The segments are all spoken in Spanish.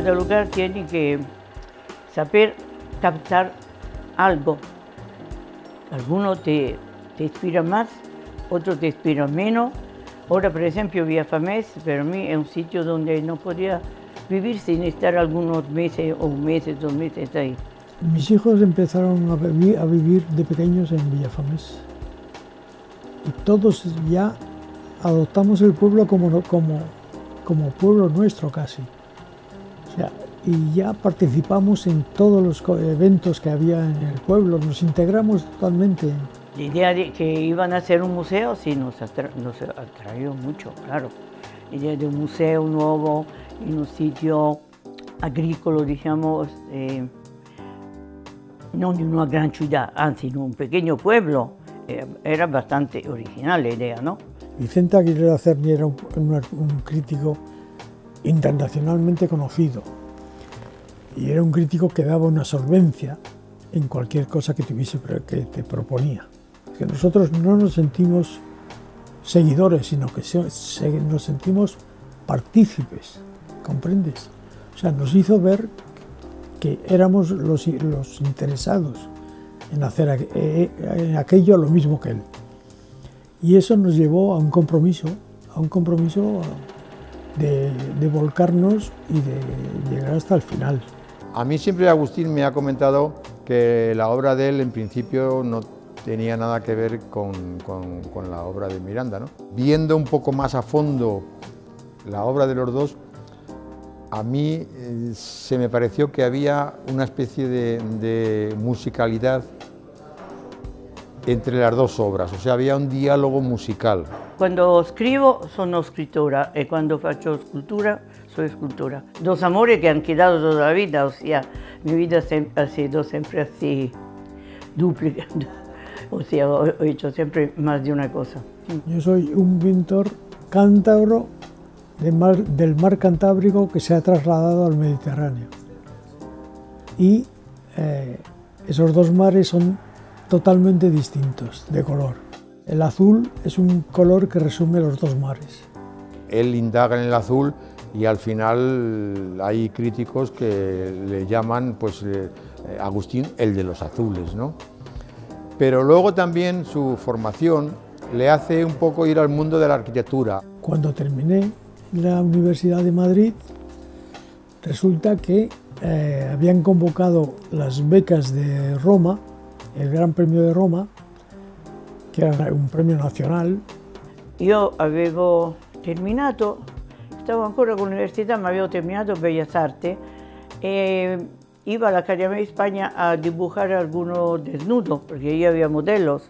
cada lugar tiene que saber captar algo. Algunos te inspiran más, otros te inspiran menos. Ahora, por ejemplo, Villafamés, para mí es un sitio donde no podía vivir sin estar algunos meses o un mes, 2 meses ahí. Mis hijos empezaron a vivir de pequeños en Villafamés. Y todos ya adoptamos el pueblo como pueblo nuestro casi. O sea, y ya participamos en todos los eventos que había en el pueblo, nos integramos totalmente. La idea de que iban a hacer un museo sí nos atrajo mucho, claro. La idea de un museo nuevo en un sitio agrícola, digamos, no de una gran ciudad, anzi, en un pequeño pueblo, era bastante original la idea, ¿no? Vicente Aguilera Cerny era un crítico internacionalmente conocido y era un crítico que daba una solvencia en cualquier cosa que te proponía. Que nosotros no nos sentimos seguidores, sino que nos sentimos partícipes, ¿comprendes? O sea, nos hizo ver que éramos los interesados en hacer en aquello lo mismo que él. Y eso nos llevó a un compromiso de volcarnos y de llegar hasta el final. A mí siempre Agustín me ha comentado que la obra de él en principio no tenía nada que ver con la obra de Miranda, ¿no? Viendo un poco más a fondo la obra de los dos, a mí se me pareció que había una especie de musicalidad entre las dos obras, o sea, había un diálogo musical. Cuando escribo sono escritora y cuando faccio escultura soy escultora. Dos amores que han quedado toda la vida, o sea, mi vida ha sido siempre así, dúplica, o sea, he hecho siempre más de una cosa. Yo soy un pintor cántabro del mar Cantábrico que se ha trasladado al Mediterráneo. Y esos dos mares son totalmente distintos de color. El azul es un color que resume los dos mares. Él indaga en el azul y al final hay críticos que le llaman, pues, Agustín el de los azules, ¿no? Pero luego también su formación le hace un poco ir al mundo de la arquitectura. Cuando terminé la Universidad de Madrid, resulta que habían convocado las becas de Roma, el Gran Premio de Roma, che era un premio nazionale. Io avevo terminato, stavo ancora con l'università, ma avevo terminato Bellas Artes e iba a la Academia de España a dibujar algunos desnudos, porque ahí había modelos.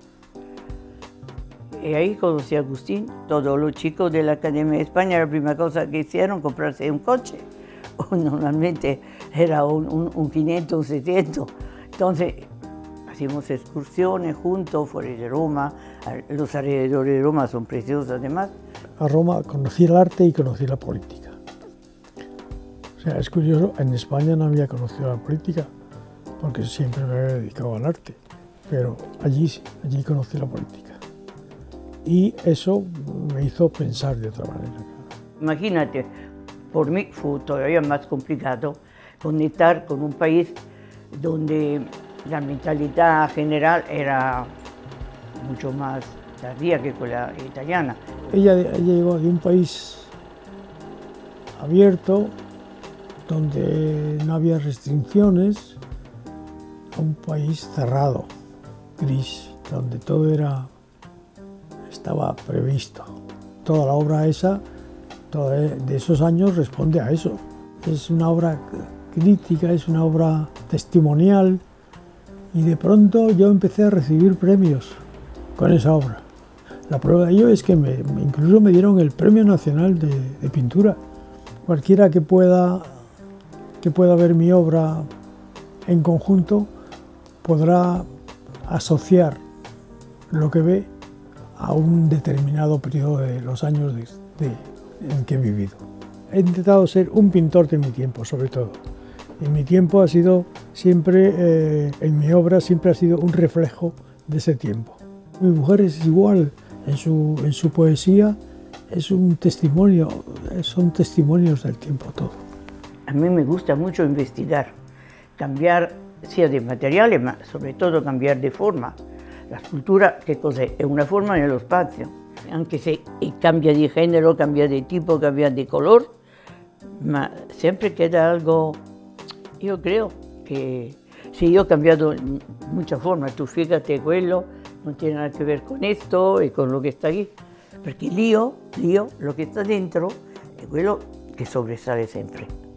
Y ahí conocí a Agustín. Todos los chicos de la Academia de España, la primera cosa que hicieron, comprarse un coche. Normalmente era un 500, un 600. Entonces, hacíamos excursiones juntos, fuera de Roma. Los alrededores de Roma son preciosos además. A Roma conocí el arte y conocí la política. O sea, es curioso, en España no había conocido la política, porque siempre me había dedicado al arte, pero allí sí, allí conocí la política. Y eso me hizo pensar de otra manera. Imagínate, por mí fue todavía más complicado conectar con un país donde la mentalidad general era mucho más tardía que con la italiana. Ella llegó de un país abierto, donde no había restricciones, a un país cerrado, gris, donde todo estaba previsto. Toda la obra esa, de esos años, responde a eso. Es una obra crítica, es una obra testimonial, y de pronto yo empecé a recibir premios con esa obra. La prueba de ello es que incluso me dieron el Premio Nacional de Pintura. Cualquiera que pueda ver mi obra en conjunto podrá asociar lo que ve a un determinado periodo de los años en que he vivido. He intentado ser un pintor de mi tiempo, sobre todo. Y mi tiempo ha sido siempre, en mi obra, siempre ha sido un reflejo de ese tiempo. Mi mujer es igual, en su poesía es un testimonio, son testimonios del tiempo todo. A mí me gusta mucho investigar, cambiare sia di materiale, ma soprattutto cambiare di forma. La scultura che cos'è? È una forma nello spazio, anche se cambia di genere, cambia di tipo, cambia di colore, ma sempre queda algo. Io credo che se io ho cambiato mucha forma, tu fíjate, quello non tiene nada que ver con esto e con lo che sta qui, perché l'io, lo che sta dentro, è quello che sobresale sempre.